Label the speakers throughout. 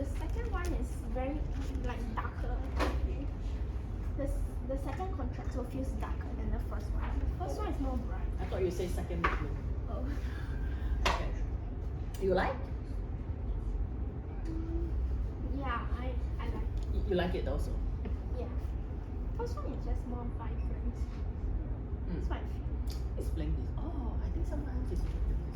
Speaker 1: The second one is very like darker. The second contralto feels darker than the first one. The first one is more bright.
Speaker 2: I thought you say second movement.
Speaker 1: Oh.
Speaker 2: Okay. You like?
Speaker 1: Yeah, I like it.
Speaker 2: You like it also?
Speaker 1: Yeah. First one is just more vibrant. That's what I feel.
Speaker 2: It's playing this. Oh, I think someone else is playing this.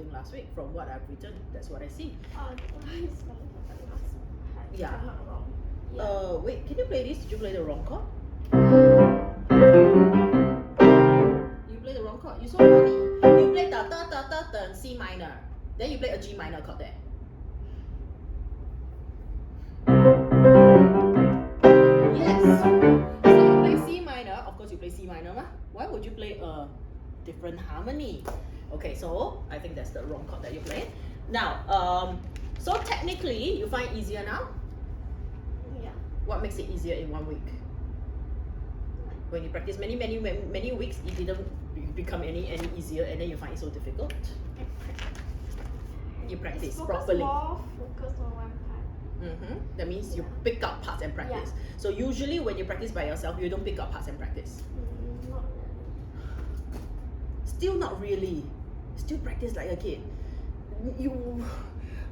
Speaker 2: something last week from what I've written. That's what I see.
Speaker 1: It's only for the last part, if
Speaker 2: Yeah.
Speaker 1: I'm not wrong. Yeah.
Speaker 2: Wait, can you play this? Did you play the wrong chord? You play the wrong chord. You so funny. You play da da da da da C minor. Then you play a G minor chord there. Yes. So you play C minor. Of course you play C minor, mah. Why would you play a different harmony? Okay, so I think that's the wrong chord that you play. Now, so technically you find easier now.
Speaker 1: Yeah.
Speaker 2: What makes it easier in 1 week? When you practice many weeks, it didn't become any easier, and then you find it so difficult. You practice properly.
Speaker 1: More focus on one part.
Speaker 2: That means you pick up parts and practice. So usually when you practice by yourself, you don't pick up parts and practice.
Speaker 1: Not
Speaker 2: Still not really. Still practice like a kid.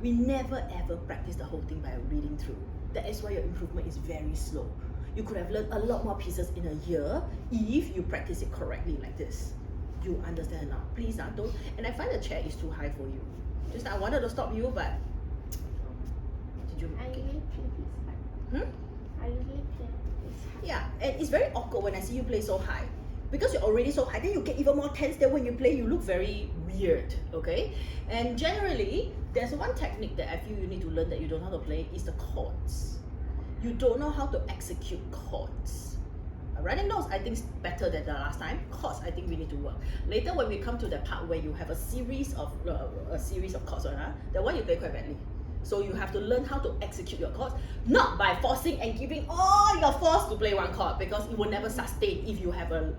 Speaker 2: We never ever practice the whole thing by reading through. That is why your improvement is very slow. You could have learned a lot more pieces in a year if you practice it correctly like this. You understand now? Please don't. And I find the chair is too high for you. Just I wanted to stop you, but did you?
Speaker 1: I usually play this high. I usually play this high.
Speaker 2: Yeah, and it's very awkward when I see you play so high. Because you're already so high, then you get even more tense. Then when you play, you look very weird, okay? And generally, there's one technique that I feel you need to learn that you don't know how to play is the chords. You don't know how to execute chords. Writing notes, I think, is better than the last time. Chords, I think we need to work. Later, when we come to the part where you have a series of chords, that one you play quite badly. So you have to learn how to execute your chords, not by forcing and giving all your force to play one chord, because it will never sustain if you have a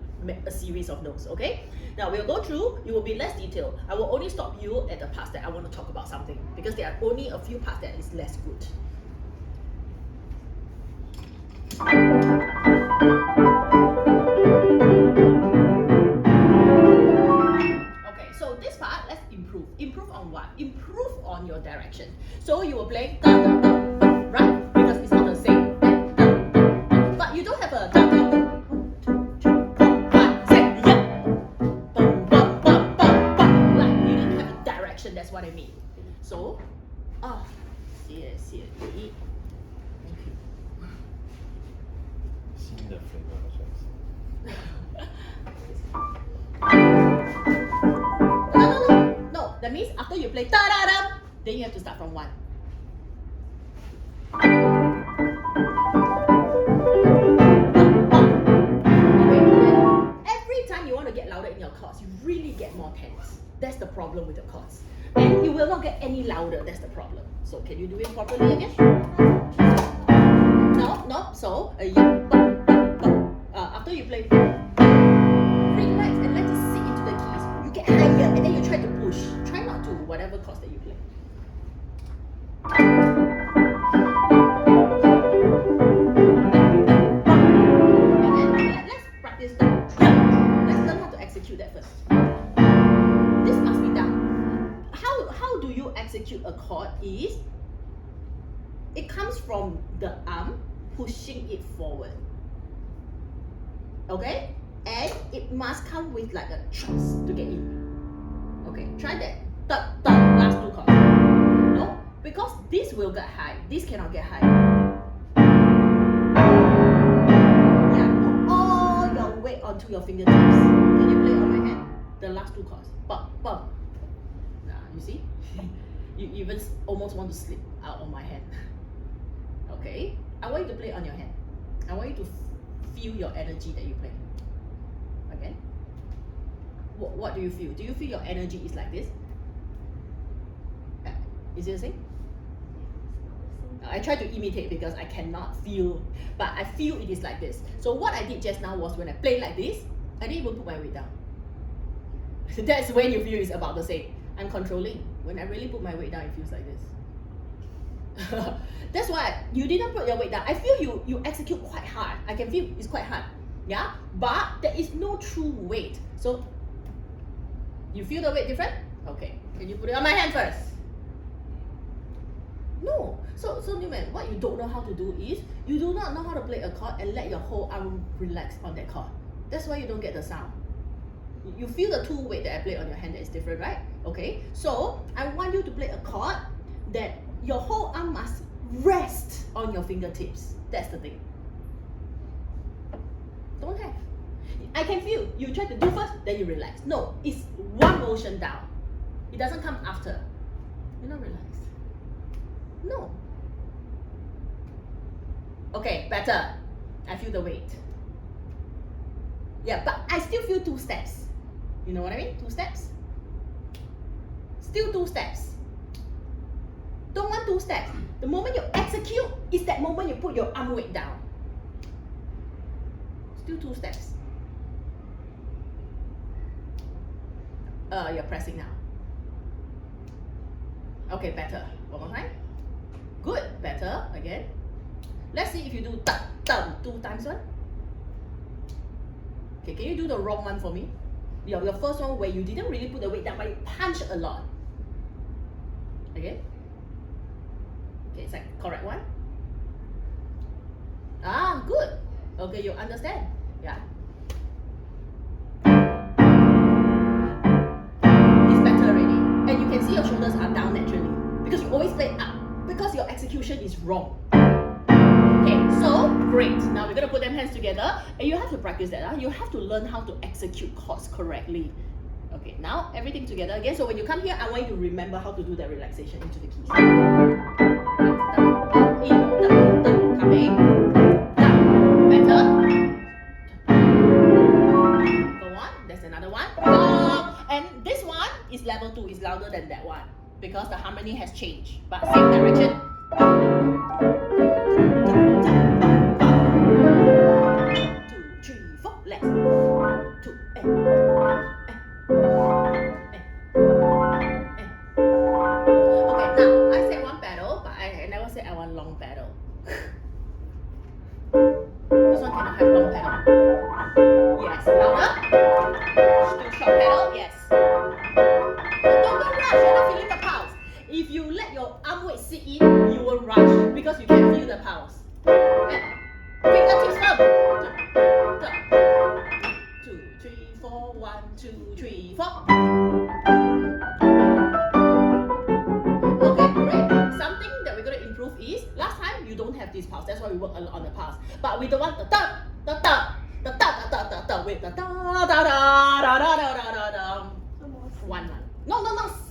Speaker 2: series of notes, okay? Now we'll go through, it will be less detailed. I will only stop you at the parts that I want to talk about something, because there are only a few parts that is less good. Okay, so this part, let's improve. Improve on what? Improve on your direction. So you will play da da da, right? Because it's not the same. But you don't have a da da da. 1, 2, 3, 4, 5, 6, yeah. Bum, bum, bum, bum, bum. Like you didn't have a direction. That's what I mean. So, C.
Speaker 3: 新的 flavor 好像是。
Speaker 2: No. That means after you play da da da, then you have to start from 1. Okay. Every time you want to get louder in your chords, you really get more tense. That's the problem with the chords. And you will not get any louder. That's the problem. So can you do it properly again? No. So after you play, relax and let it sink into the keys. You get higher and then you try to push. Try not to whatever chords that you play. And then let's practice that. Let's learn how to execute that first. This must be done. How do you execute a chord is it comes from the arm pushing it forward. Okay? And it must come with like a thrust to get in. Okay, try that. Last 2 chords. No? Because this will get high. This cannot get high. Yeah, put all your weight onto your fingertips. Can you play on my hand? The last 2 chords. Bum. You see? You even almost want to slip out of my hand. Okay? I want you to play on your hand. I want you to feel your energy that you play. Again? What do you feel? Do you feel your energy is like this? Is it the same? I try to imitate because I cannot feel, but I feel it is like this. So what I did just now was when I play like this, I didn't even put my weight down. That's when you feel it's about the same. I'm controlling. When I really put my weight down, it feels like this. That's why you didn't put your weight down. I feel you execute quite hard. I can feel it's quite hard. Yeah? But there is no true weight. So you feel the weight different? Okay. Can you put it on my hand first? No. So Newman, what you don't know how to do is you do not know how to play a chord and let your whole arm relax on that chord. That's why you don't get the sound. You feel the 2 weight that I play on your hand that is different, right? Okay, so I want you to play a chord that your whole arm must rest on your fingertips. That's the thing. Don't have. I can feel you try to do first, then you relax. No, it's one motion down. It doesn't come after. You're not relaxed. No. Okay, better. I feel the weight. Yeah, but I still feel 2 steps. You know what I mean? 2 steps. Still 2 steps. Don't want 2 steps. The moment you execute is that moment you put your arm weight down. Still 2 steps. You're pressing now. Okay, better. One more time. Good, better. Again. Let's see if you do ta ta 2 times one. Okay, can you do the wrong one for me? Your first one where you didn't really put the weight down, but you punch a lot. Again. Okay, it's like correct one. Ah, good. Okay, you understand. Yeah. It's better already. And you can see your shoulders are down naturally. Because you always play up. Because your execution is wrong. Okay, so great. Now we're gonna put them hands together, and you have to practice that. You have to learn how to execute chords correctly. Okay, now everything together again. So when you come here, I want you to remember how to do that relaxation into the keys. Coming. Better. Go on. There's another one. And this one is level 2. Is louder than that one because the harmony has changed, but same direction. 2, 3, 4. Let's 2 Okay, now I said one pedal, but I never said I want long pedal. This one cannot have long pedal. Yes, louder. Still short pedal. Yes. Don't rush. You're not feeling the pulse. If you let your arm weight sit in, you will rush because you can feel the pulse. Fingertips firm. 2, 3, 4. 1, 2, 3, 4. Okay, great. Something that we're going to improve is last time you don't have this pulse. That's why we work a lot on the pulse. But we don't want the ta ta ta ta ta ta ta ta with the ta da da da da da da da. One line. No,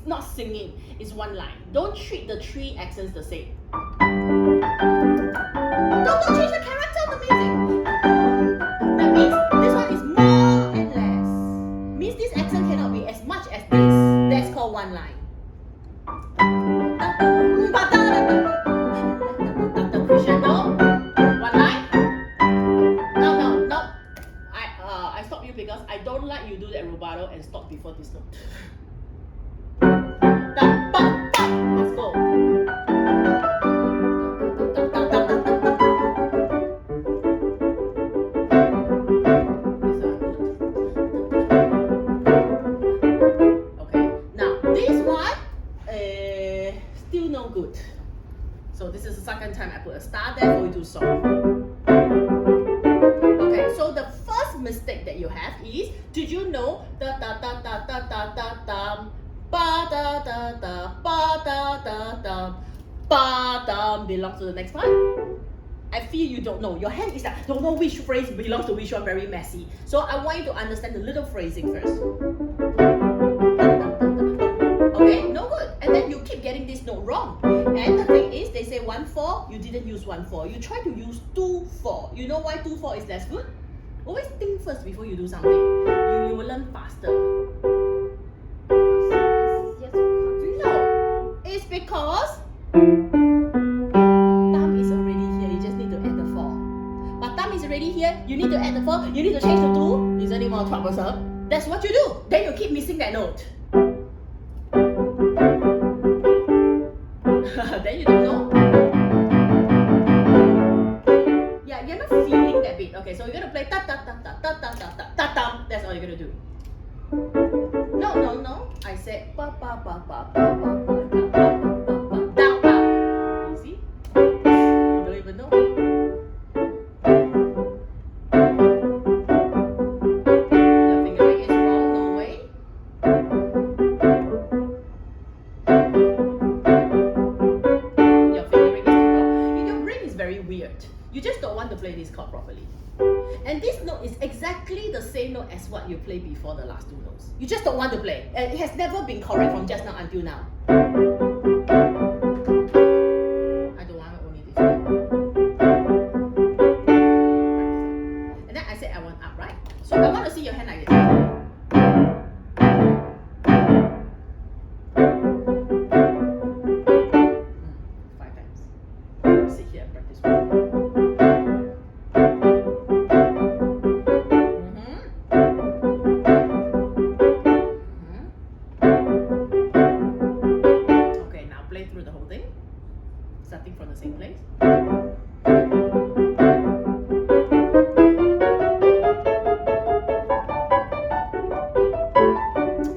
Speaker 2: not singing. It's one line. Don't treat the 3 accents the same. Don't change the character of the music. That means this one is more and less. Means this accent cannot be as much as this. That's called one line. The crescendo. One line. No. I stop you because I don't like you do that rubato and stop before this note. Let's go. Okay, now this one, still no good. So this is the second time I put a star there for you to solve. Okay, so the first mistake that you have is, did you know da da da da da da da da ba da da da ba da da da ba da belongs to the next one? I feel you don't know. Your hand is like, don't know which phrase belongs to which one, very messy. So I want you to understand the little phrasing first. Okay, no good. And then you keep getting this note wrong. And the thing is, they say 1-4, you didn't use 1-4. You try to use 2-4. You know why 2-4 is less good? Always think first before you do something. You will learn faster. No, it's because thumb is already here. You just need to add the 4. But thumb is already here. You need to add the 4. You need to change to 2. Is any more troublesome? That's what you do. Then you keep missing that note. Then you don't know. Yeah, you're not feeling that beat. Okay, so you're gonna play ta ta ta ta ta ta ta ta ta ta. That's all you're gonna do. No. I said pa pa pa pa pa pa pa pa pa pa down pa. You see? You don't even know. Your fingering is wrong. No way. to play this chord properly. And this note is exactly the same note as what you played before the last two notes. You just don't want to play. And it has never been correct from just now until now. I don't want only this one. And then I said I want up, right? So I want to see your hand like this. Starting from the same place.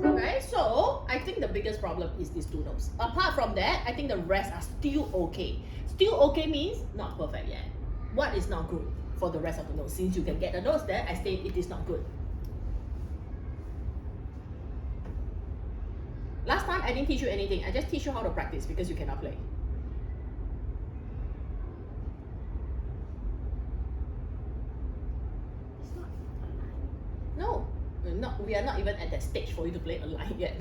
Speaker 2: Okay, so I think the biggest problem is these two notes. Apart from that, I think the rest are still okay. Still okay means not perfect yet. What is not good for the rest of the notes? Since you can get the notes there, I say it is not good. Last time I didn't teach you anything. I just teach you how to practice because you cannot play. No, we are not even at that stage for you to play a line yet.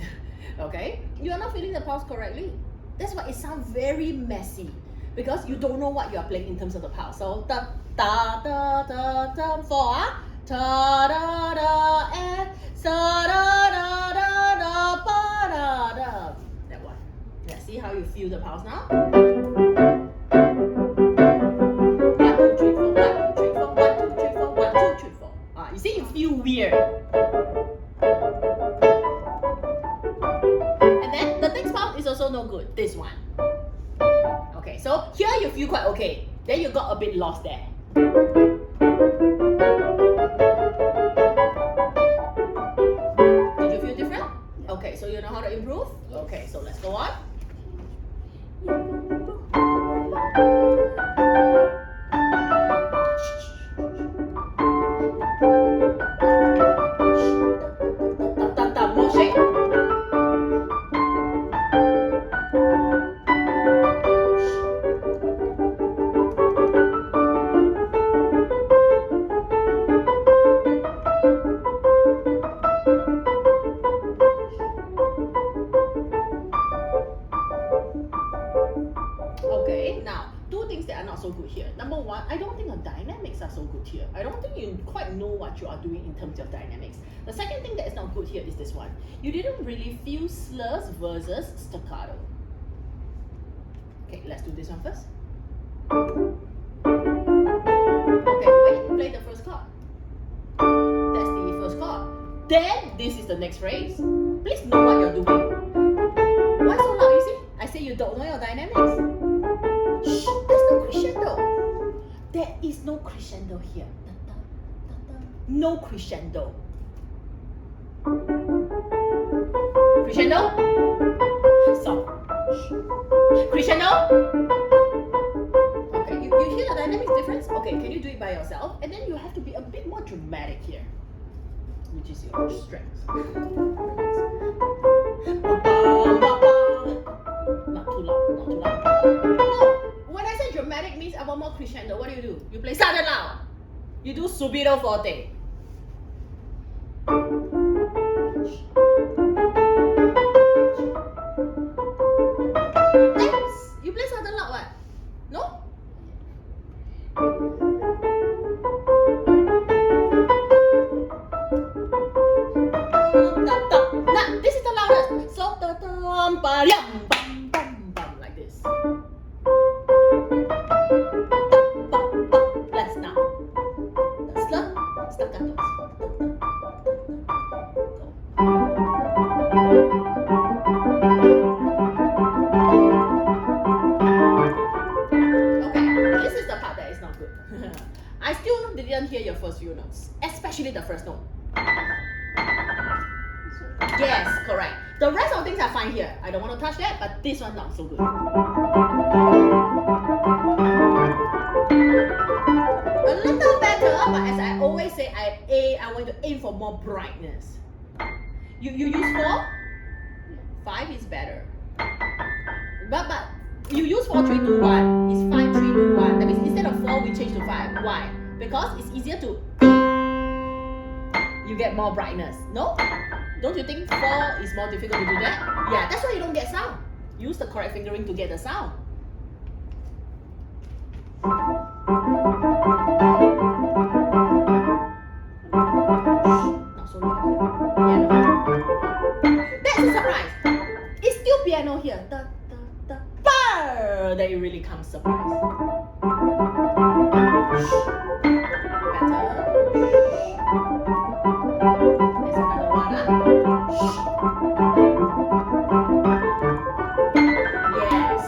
Speaker 2: Okay? You are not feeling the pulse correctly. That's why it sounds very messy. Because you don't know what you are playing in terms of the pulse. So da da da da da 4 ta da da and sa da da da da ba da da. That one. Yeah, see how you feel the pulse now? 1, 2, 3, 4, 1, 2, 3, 4, 1, 2, 3, 4, 1, 2, 3, 4. You see, you feel weird. And then the next pulse is also no good. This one. Okay, so here you feel quite okay. Then you got a bit lost there. Did you feel different? Okay, so you know how to improve? Okay, so let's go on. More shake. Okay, now, two things that are not so good here. Number one, I don't think the dynamics are so good here. I don't think you quite know what you are doing in terms of dynamics. The second thing that is not good here is this one. You didn't really feel slurs versus staccato. Okay, let's do this one first. Okay, wait, play the first chord. That's the first chord. Then, this is the next phrase. Please know what you're doing. Why so loud, you see? I say you don't know your dynamics. Shh, there's no crescendo. There is no crescendo here. No crescendo. Crescendo? Soft. Crescendo? Okay, you hear the dynamics difference? Okay, can you do it by yourself? And then you have to be a bit more dramatic here, which is your strength. Not too loud, not too loud. No, when I say dramatic means I want more crescendo, what do? You play sudden loud. You do subito forte. Thanks. You play sudden loud what? No? Now, this is the loudest. So, like this. Let's now. Slow, staccato. Okay, this is the part that is not good. I still didn't hear your first few notes, especially the first note. Yes, correct. The rest of things are fine here. I don't want to touch that, but this one's not so good. A little better, but as I always say, I want to aim for more brightness. You use 4? 5 is better. But you use 4, 3, 2, 1. It's 5, 3, 2, 1. That means instead of 4, we change to 5. Why? Because it's easier to, you get more brightness. No? Don't you think 4 is more difficult to do that? Yeah, that's why you don't get sound. Use the correct fingering to get the sound. Not so loud. Piano. That's a surprise. It's still piano here. Da, da, da, bar. Then it really comes surprise. Better. There's another one. Yes.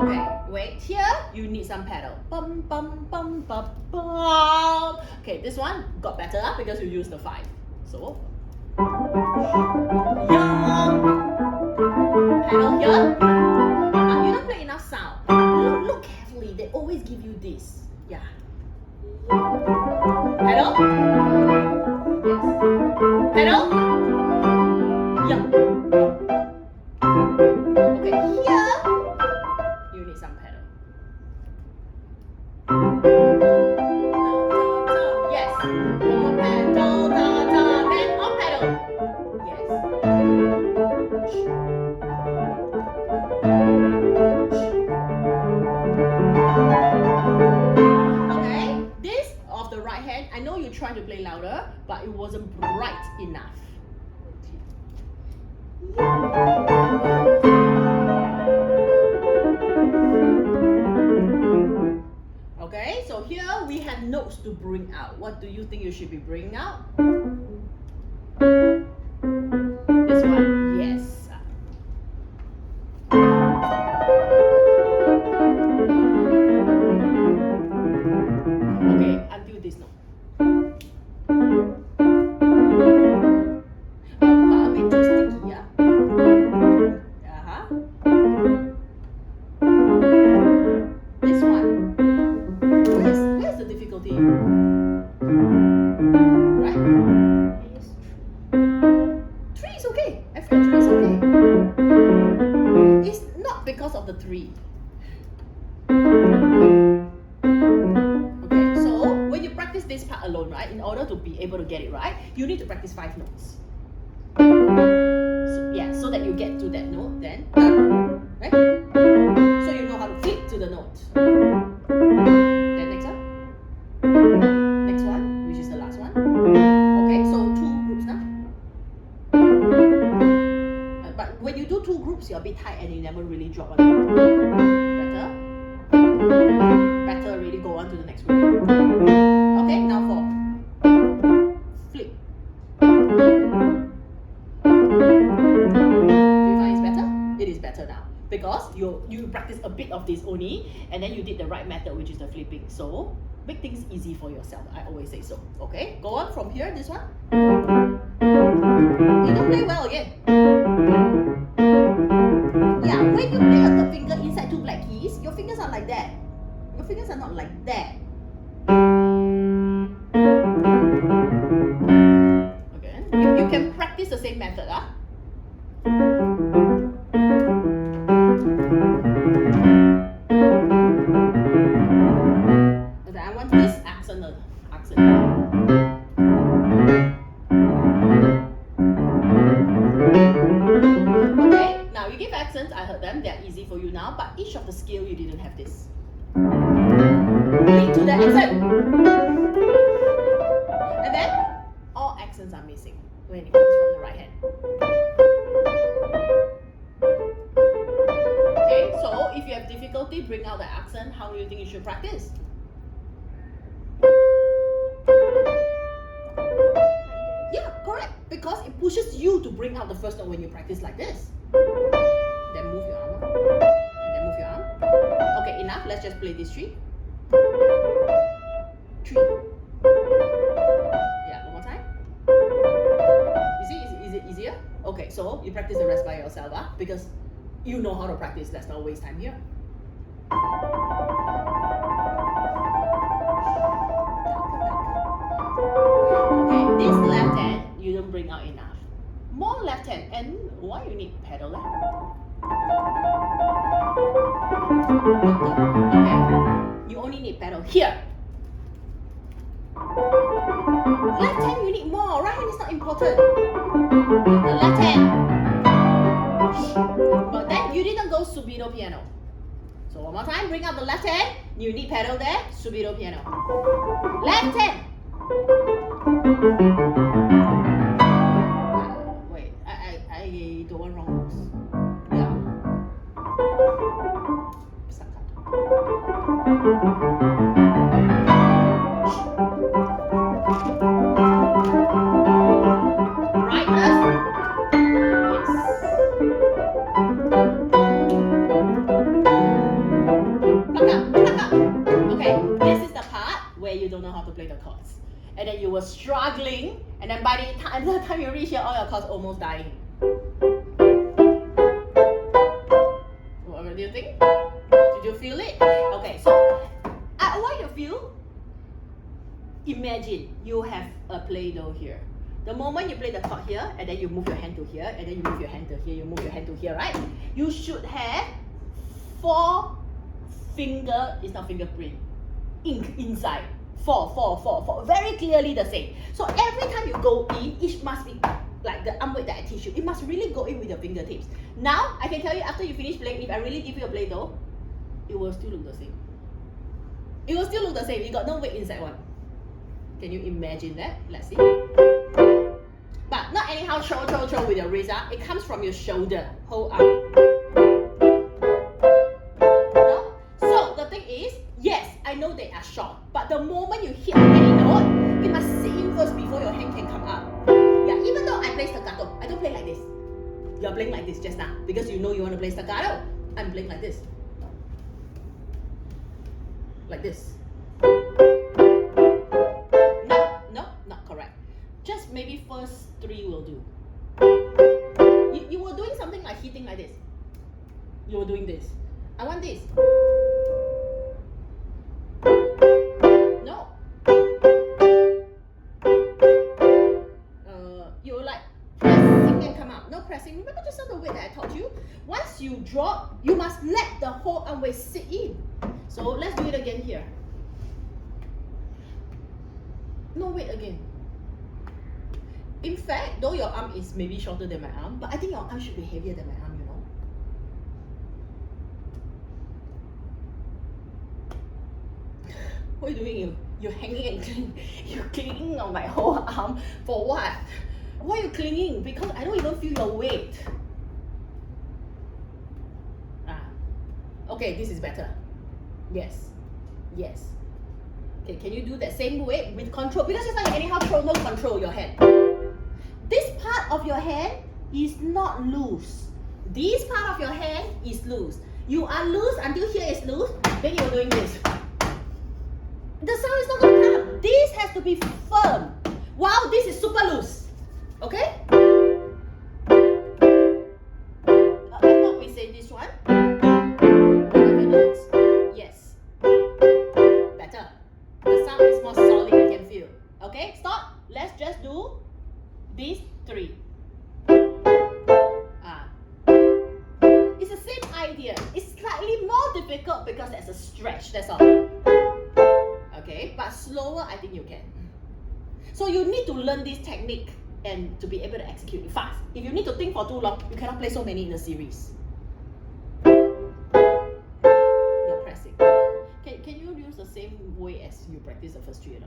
Speaker 2: Okay, wait. Here you need some pedal. Bum bum bum bum bum. Okay, this one got better because you use the 5. So pedal here. You don't play enough sound. Look carefully. They always give you this. Yeah. Pedal. Yes. Pedal. Yeah. Okay, here you need some pedal. Yes. One pedal, da, da, then on pedal. Yes. Okay, this of the right hand, I know you try to play louder, but it wasn't bright enough. Okay, so here we have notes to bring out. What do you think you should be bringing out? This one? Yes. Okay, until this note. But a bit too sticky, yeah? This one. Where's the difficulty? Right?
Speaker 1: Yes.
Speaker 2: 3 is okay. I feel 3 is okay. It's not because of the 3. Okay, so when you practice this part alone, right, in order to be able to get it right, you need to practice 5 notes. So, yeah, so that you get to that note, then, right? So you know how to flip to the note. Then next one. Next one, which is the last one. Okay, so 2 groups now. But when you do 2 groups, you're a bit tight and you never really drop on it. Better. Better really go on to the next group. Okay, now 4. Flip. Do you find it's better? It is better now. Because you practice a bit of this only, and then you did the right method, which is the flipping. So make things easy for yourself. I always say so. Okay, go on from here. This one. You don't play well again. Yeah, when you play a third finger inside 2 black keys, your fingers are like that. Your fingers are not like that. Okay, you can practice the same method, huh? Okay, I want this accent. Okay, now you give accents, I heard them, they're easy for you now, but each of the scale you didn't have this. Lead to the accent. And then, all accents are missing when it comes from the right hand. Okay, so if you have difficulty bring out the accent, how do you think you should practice? Yeah, correct. Because it pushes you to bring out the first note when you practice like this. Then move your arm. And then move your arm. Okay, enough. Let's just play this 3. 3. Yeah, one more time. You see, is it easier? Okay, so you practice the rest by yourself, because you know how to practice. Let's not waste time here. Okay, this left hand you don't bring out enough. More left hand, and why you need pedal left? Okay. You only need pedal here. Left hand you need more. Right hand is not important. The left hand. But then you didn't go subito piano. So one more time, bring up the left hand. You need pedal there. Subito piano. Left hand. Wait, I don't want wrong notes. Yeah. Right, left. Yes. Pluck up, pluck up. Okay, this is the part where you don't know how to play the chords. And then you were struggling, and then by the time you reach here, all your chords almost dying. What do you think? Did you feel it? Okay, so I want you to feel. Imagine you have a Play-Doh here. The moment you play the chord here, and then you move your hand to here, and then you move your hand to here, you move your hand to here, right? You should have 4 finger, it's not fingerprint, ink inside. 4. Very clearly the same. So every time you go in, it must be like the arm weight that I teach you. It must really go in with your fingertips. Now, I can tell you after you finish playing, if I really give you a Play-Doh, it will still look the same. It will still look the same. You got no weight inside one. Can you imagine that? Let's see. But not anyhow throw with your wrist. It comes from your shoulder. Hold up. No? So the thing is, yes, I know they are short. But the moment you hit any note, it must sit in first before your hand can come up. Yeah, even though I play staccato, I don't play like this. You're playing like this just now. Because you know you want to play staccato. I'm playing like this. Like this. No, not correct. Just maybe first 3 will do. You were doing something like hitting like this. You were doing this. I want this. No. You were like pressing and come out. No pressing. Remember just now the weight that I taught you? Once you drop, you must let the whole arm weight sit in. So let's do it again here. No weight again. In fact, though your arm is maybe shorter than my arm, but I think your arm should be heavier than my arm, you know. What are you doing? You're hanging and clinging. You're clinging on my whole arm for what? Why are you clinging? Because I don't even feel your weight. Okay, this is better. Yes. Okay, can you do that same way with control? Because it's like anyhow throw, no control your hand. This part of your hand is not loose. This part of your hand is loose. You are loose until here is loose, then you're doing this. The sound is not going to come. This has to be firm. Wow, this is super loose. Okay? I thought we say this one. Yes. Better. The sound is more solid, I can feel. Okay, stop. Let's just do these 3. It's the same idea. It's slightly more difficult because there's a stretch, that's all. Okay, but slower I think you can. So you need to learn this technique and to be able to execute it fast. If you need to think for too long, you cannot play so many in a series. You're pressing. Can you use the same way as you practice the first 3?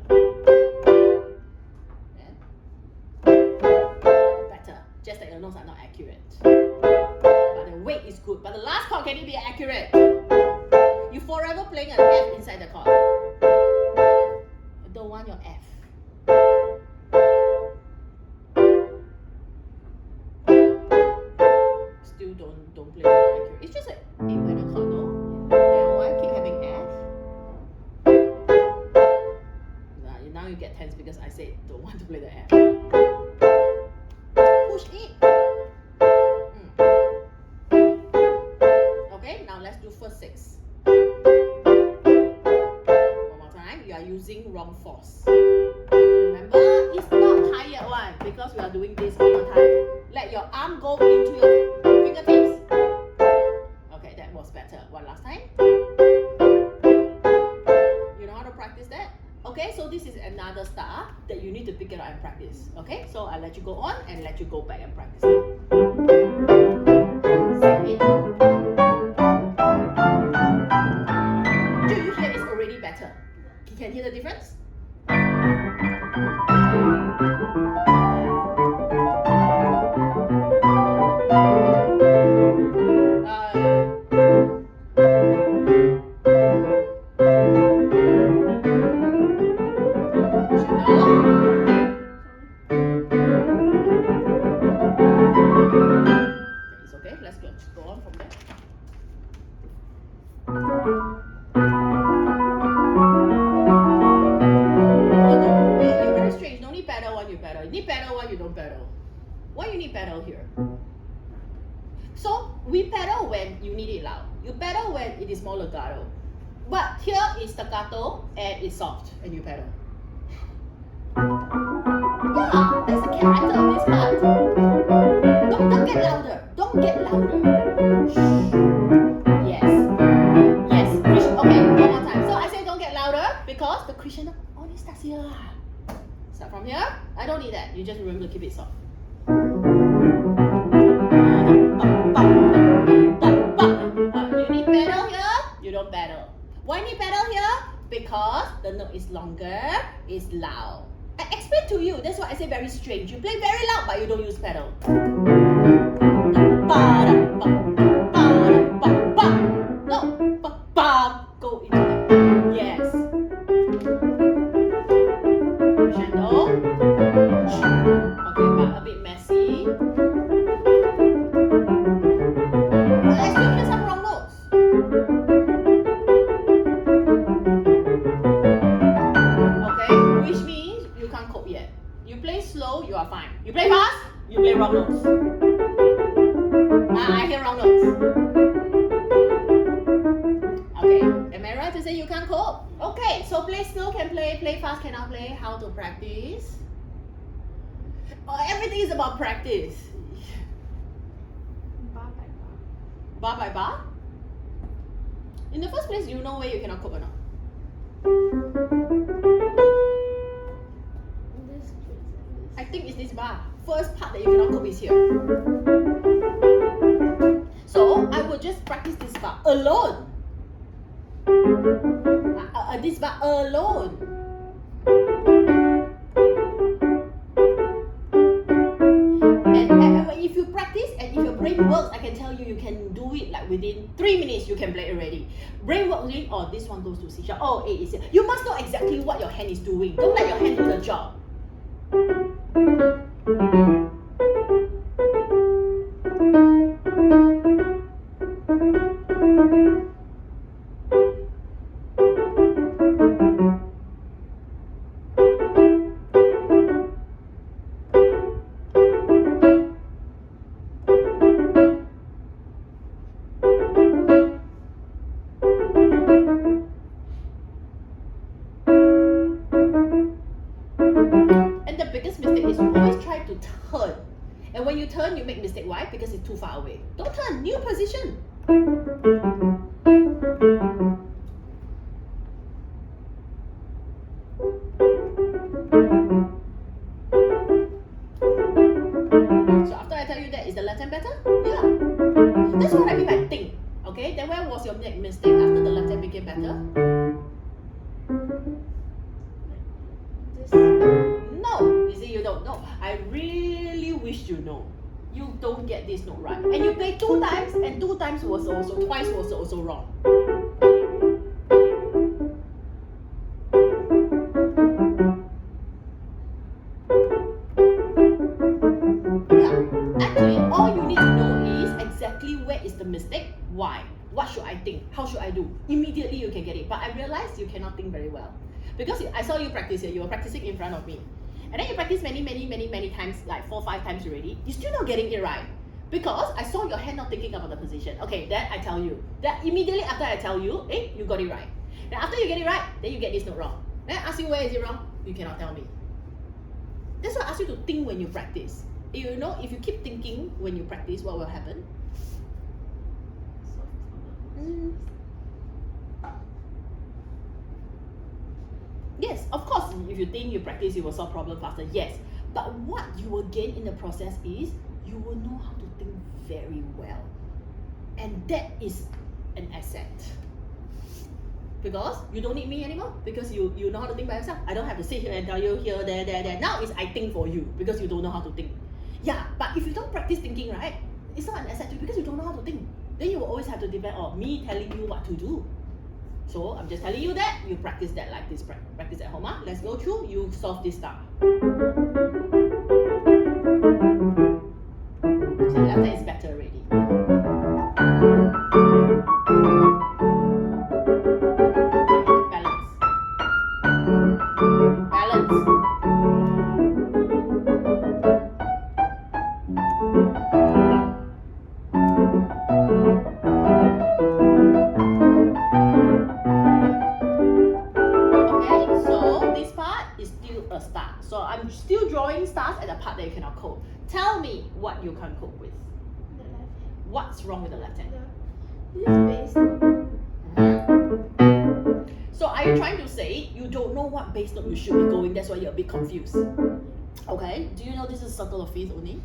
Speaker 2: Better. Just that your notes are not accurate. But the weight is good. But the last chord, can it be accurate? You forever playing an F inside the chord. I don't want your F. Still don't play accurate. It's just like A minor chord, no? And why keep having F? Now you get tense because I said don't want to play the F. Push it. Okay, now let's do first 6. One more time. You are using wrong force. Remember, it's not tired one because we are doing this all the time. Let your arm go into your fingertips. pick it up and practice. Okay, so I'll let you go on and let you go back and practice. Do you hear it's already better? You can hear the difference? It's okay, let's go on from there. You're very strange. No need pedal when you pedal. You need pedal when you don't pedal. Why you need pedal here? So we pedal when you need it loud. You pedal when it is more legato. But here is staccato and it's soft and you pedal. Yeah, that's the character of this part. Don't get louder. Don't get louder. Shh. Yes. Yes. Okay, one more time. So I say don't get louder because the crescendo only starts here. Start from here. I don't need that. You just remember to keep it soft. You need pedal here. You don't pedal. Why need pedal here? Because the note is longer. It's loud. I explain to you. That's why I say very strange. You play very loud, but you don't use pedal. No, go into that. Yes. Crescendo. Okay, but a bit messy. I still hear some wrong notes. Okay, which means you can't cope yet. You play slow, you are fine. You play fast, you play wrong notes. I hear wrong notes. Okay, am I right to say you can't cope? Okay, so play slow can play fast cannot play. How to practice? Everything is about practice.
Speaker 1: Bar by bar.
Speaker 2: Bar by bar? In the first place, you know where you cannot cope or not?
Speaker 1: This
Speaker 2: I think it's this bar. First part that you cannot cope is here. So I will just practice this bar alone. This bar alone. And if you practice and if your brain works, I can tell you, you can do it like within 3 minutes. You can play already. Brain works in. Oh, this one goes to C sharp. Oh, A is here. You must know exactly what your hand is doing. Don't let your hand do the job. Turn. And when you turn, you make mistake. Why? Because it's too far away. Don't turn. New position. So after I tell you that, is the left hand better? Yeah. That's what I mean by think. Okay, then where was your mistake after the left hand became better?
Speaker 1: This.
Speaker 2: No, you see, you don't know. I really wish you know. You don't get this note right. And you play 2 times, and 2 times was also, twice was also wrong. Yeah, actually, all you need to know is exactly where is the mistake, why, what should I think, how should I do. Immediately you can get it. But I realized you cannot think very well. Because I saw you practice here, you were practicing in front of me. And then you practice many times, like 4 or 5 times already. You're still not getting it right. Because I saw your hand not thinking about the position. Okay, then I tell you. That immediately after I tell you, you got it right. Then after you get it right, then you get this note wrong. Then I ask you where is it wrong, you cannot tell me. That's why I ask you to think when you practice. You know, if you keep thinking when you practice, what will happen? Yes, of course, if you think you practice, you will solve problem faster. Yes, but what you will gain in the process is you will know how to think very well, and that is an asset. Because you don't need me anymore, because you know how to think by yourself. I don't have to sit here and tell you here, there. Now it's I think for you because you don't know how to think. Yeah, but if you don't practice thinking, right, it's not an asset to you because you don't know how to think. Then you will always have to depend on me telling you what to do. So I'm just telling you that you practice that like this. Practice at home. Let's go through. You solve this star. So left hand is better already. So I'm still drawing stars at the part that you cannot cope. Tell me what you can't cope with.
Speaker 1: The left hand.
Speaker 2: What's wrong with the left hand?
Speaker 1: This bass.
Speaker 2: So are you trying to say you don't know what bass note you should be going? That's why you're a bit confused. Okay. Do you know this is circle of fifth only?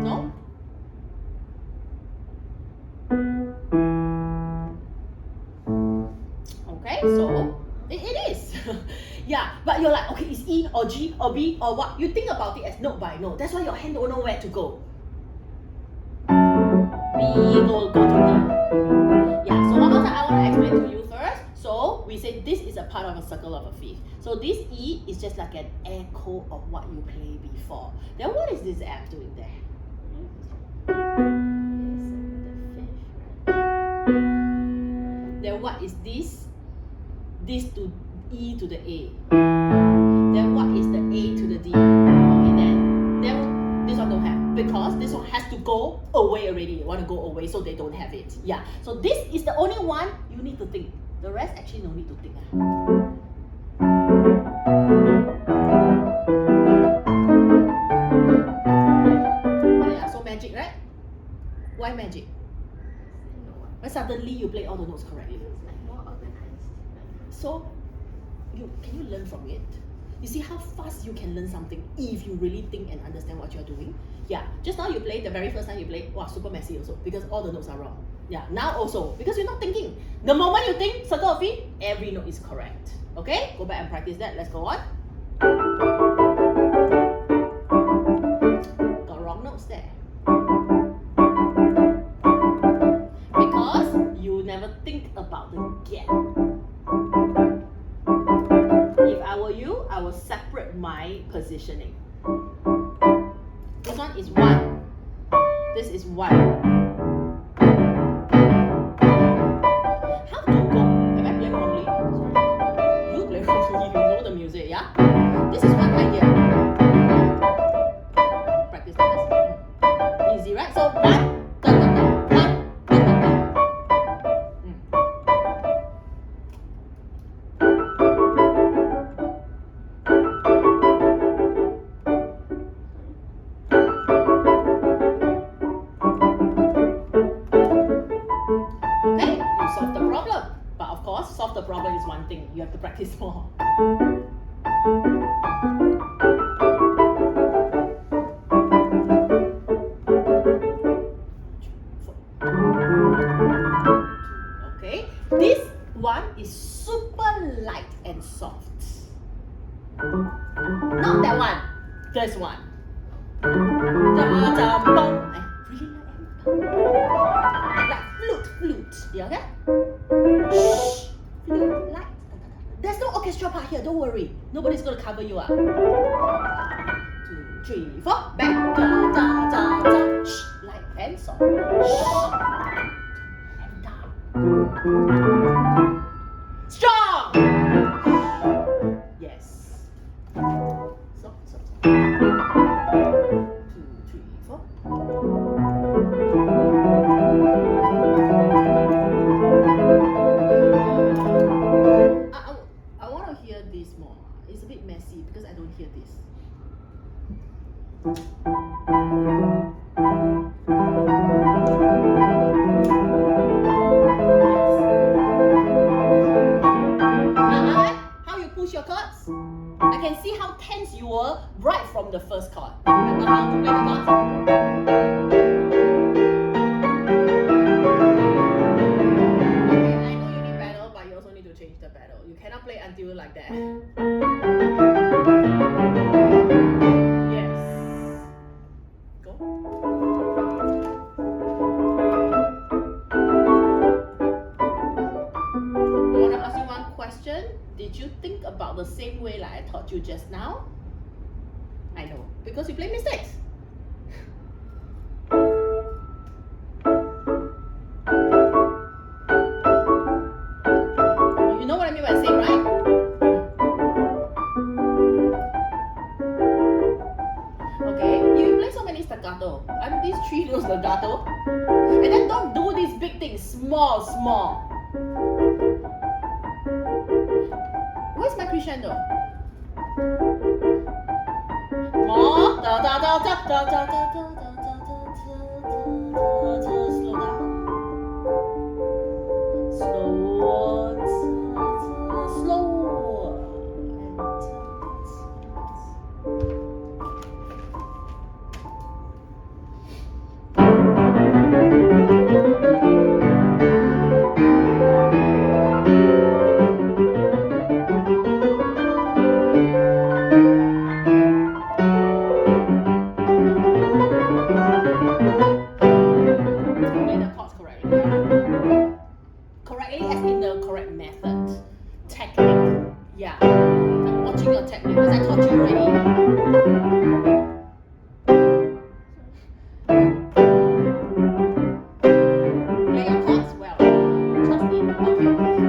Speaker 2: No? Okay, so it is. Yeah, but you're like, okay, it's E or G or B or what? You think about it as note by note. That's why your hand don't know where to go. B, go to D. Yeah, so one more time I want to explain to you first. So we say this is a part of a circle of a fifth. So this E is just like an echo of what you played before. Then what is this F doing there? Then what is this? This to E to the A. Then what is the A to the D? Okay, then this one don't have, because this one has to go away already. They want to go away, so they don't have it. Yeah. So this is the only one you need to think. The rest actually no need to think. Yeah. So magic, right? Why magic? Why suddenly you play all the notes correctly?
Speaker 1: It's like more organized.
Speaker 2: So, can you learn from it? You see how fast you can learn something if you really think and understand what you're doing? Yeah, just now you played, the very first time you played, wow, super messy also, because all the notes are wrong. Yeah, now also, because you're not thinking. The moment you think, circle of it, every note is correct. Okay, go back and practice that. Let's go on. Got wrong notes there. Because you never think about the gap. If I were you, I will separate my positioning. This one is 1. This is 1. How to go? Am I playing wrongly? Sorry. You play wrongly, you know the music, yeah? This is one idea. Practice this. Easy, right? So 1. Solve the problem is one thing, you have to practice more. Okay, this one is super light and soft. Not that one, this one. Like flute, yeah, okay? Shh. Light. There's no orchestra part here, don't worry. Nobody's gonna cover you up. 2, 3, 4. Back. Da, da, da, da. Shh. Light and soft. Shh. And down. Strong. Yes. Soft. 2, 3, 4. I want to hear this more. It's a bit messy because I don't hear this. chords, I can see how tense you were right from the first chord. Remember how to play the chords? Okay, I know you need pedal, but you also need to change the pedal. You cannot play until like that. Yes. Go. I want to ask you one question. Did you think about the same way like I taught you just now? I know, because you play mistakes. You know what I mean by same, right? Okay, you play so many staccato. I'm these 3 notes legato. And then don't do these big things, small, small. Where's my crescendo? More. Da da da da da da da da da da. Slow down. Slow. Play the chords correctly. Correctly as in the correct method. Technique. Yeah. I'm watching your technique because I taught you already. Play your chords well. Trust me. Okay.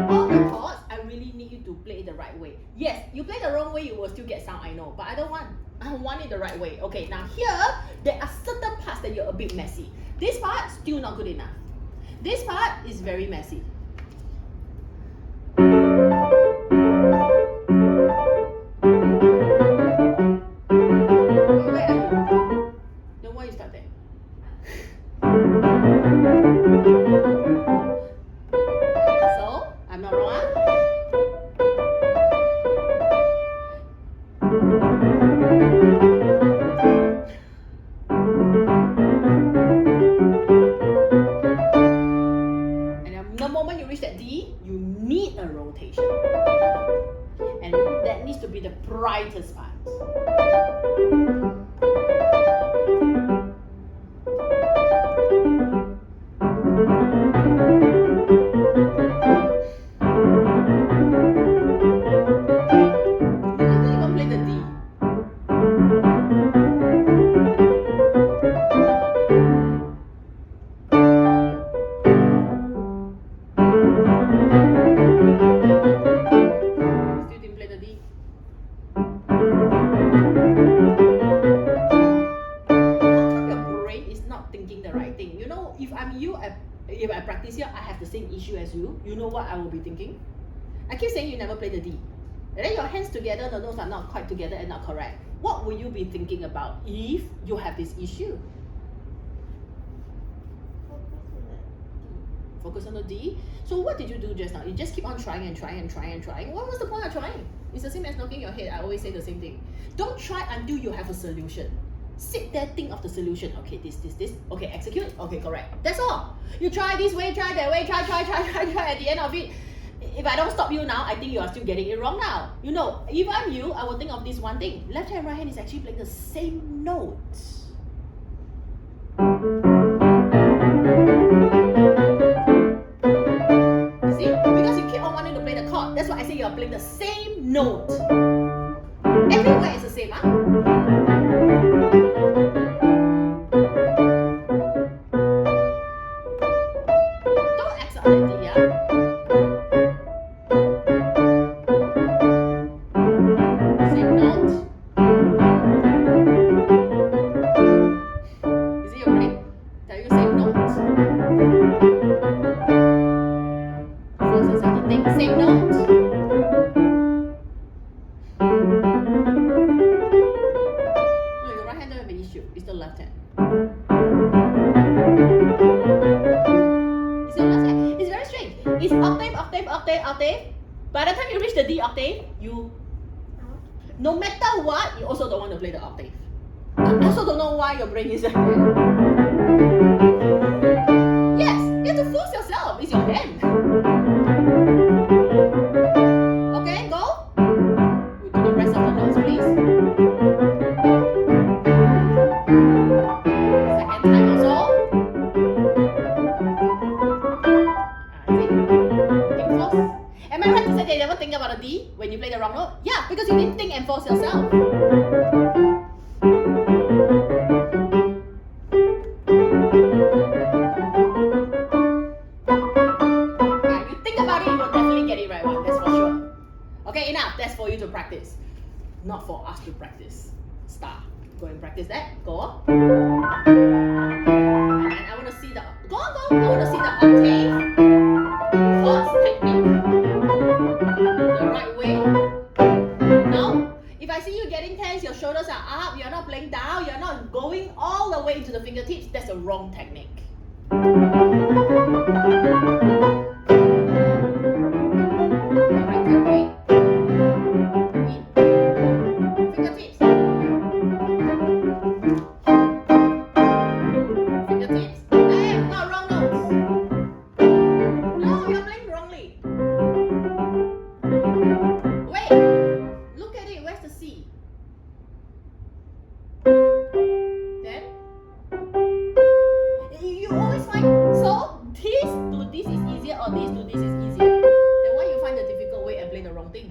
Speaker 2: All the chords, I really need you to play it the right way. Yes, you play the wrong way, you will still get sound, I know. But I don't want. I want it the right way. Okay, now here, there are certain parts that you're a bit messy. This part, still not good enough. This part is very messy. Where are you? Then why you start there? So, I'm not wrong, huh? And the moment you reach that D, you need a rotation. And that needs to be the brightest part. You even play the D. Still didn't play the D. How come your brain is not thinking the right thing? You know, if I'm you, if I practice here, I have the same issue as you. You know what I will be thinking? I keep saying you never play the D. And then your hands together, the notes are not quite together and not correct. What will you be thinking about if you have this issue? Focus on the D. So what did you do just now? You just keep on trying and trying and trying and trying. What was the point of trying? It's the same as knocking your head. I always say the same thing. Don't try until you have a solution. Sit there, think of the solution. Okay, this. Okay, execute. Okay, correct. That's all. You try this way, try that way, try. At the end of it, if I don't stop you now, I think you are still getting it wrong now. You know, if I'm you, I will think of this one thing. Left hand, right hand is actually playing the same notes. See? Because you keep on wanting to play the chord. That's why I say you are playing the same note. Everywhere is the same, huh? Don't accept that thing, yeah? Same note. Is it your brain? Tell you same note. Same note. No, your right hand don't have an issue. It's the left hand. It's your left hand. It's very strange. It's octave. By the time you reach the D octave, you No matter what, you also don't want to play the octave. I also don't know why your brain is like that. Yes, you have to force yourself. It's your hand. Okay, go. We do the rest of the notes, please. Second time also. See? Think force. Am I right to say they never think about a D when you play the wrong note? Yeah, because you didn't think and force yourself. You think about it, you'll definitely get it right one, that's for sure. Okay, enough. That's for you to practice. Not for us to practice. Start. Go and practice that. Go on. And I want to see the... Go on, go. I want to see the octave. First technique. The right way. Now, if I see you getting tense, your shoulders are up, you're not playing down, you're not going all the way into the fingertips, that's a wrong technique. Right technique. Fingertips. Fingertips. Hey, not wrong notes. No, you're playing wrongly. Wait. Look at it. Where's the C? Then you always find so this to this is easier or this to this is easier. Then why you find the difficult way and play the wrong thing?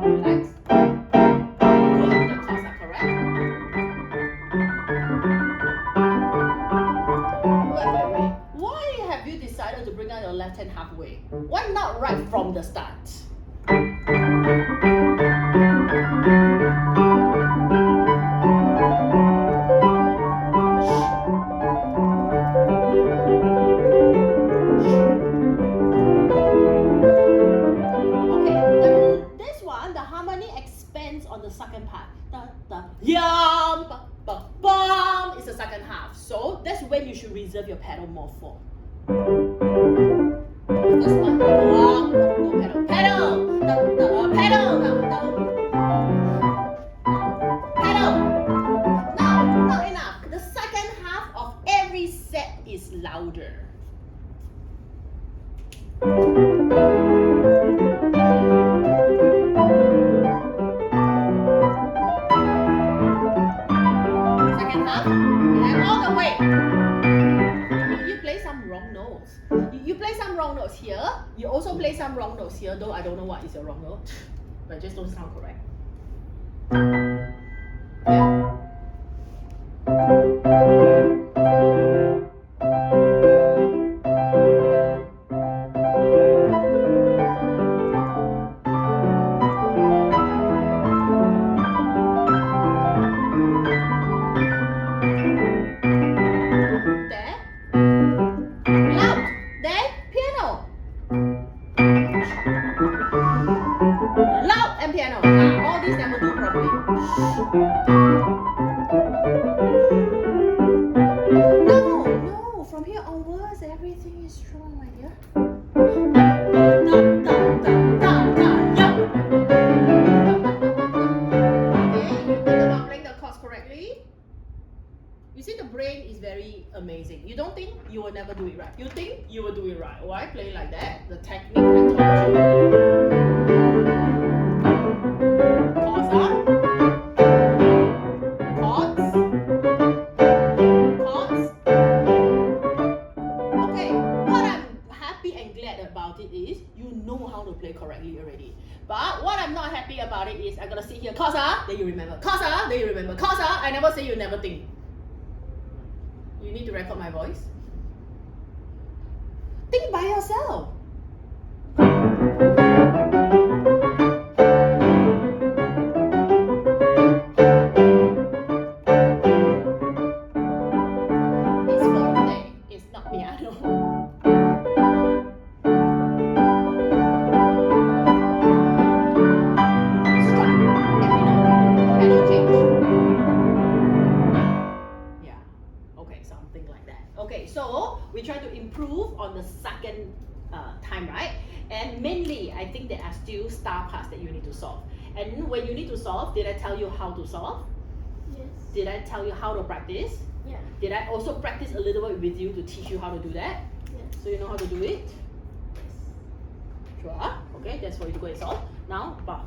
Speaker 2: Relax. Good, the chords are correct. Wait. Why have you decided to bring out your left hand halfway? Why not right from the start? Okay, this one, the harmony expands on the second part. Yum, bum is the second half. So that's when you should reserve your pedal more for. This one, no pedal, pedal, pedal. No, not enough. The second half of every set is louder. Second half, and all the way. You play some wrong notes. You play some wrong notes here. You also play some wrong notes here, though I don't know what is your wrong note. But just don't sound correct. Yeah. No, from here onwards, everything is strong, my dear. Okay, you think about playing the chords correctly. You see, the brain is very amazing. You don't think, you will never do it right. You think, you will do it right. Why play like that? The technique I taught you. Chords up. Play correctly already. But what I'm not happy about it is I gotta sit here, Cosa, then you remember, Cosa, then you remember, Cosa. I never say you never think. You need to record my voice. Think by yourself. It's forte, it's not piano. we try to improve on the second time, right? And mainly, I think there are still star parts that you need to solve. And when you need to solve, did I tell you how to solve?
Speaker 1: Yes.
Speaker 2: Did I tell you how to practice?
Speaker 1: Yeah.
Speaker 2: Did I also practice a little bit with you to teach you how to do that?
Speaker 1: Yes.
Speaker 2: So you know how to do it?
Speaker 1: Yes.
Speaker 2: Sure. Okay, that's for you to go and solve. Now, but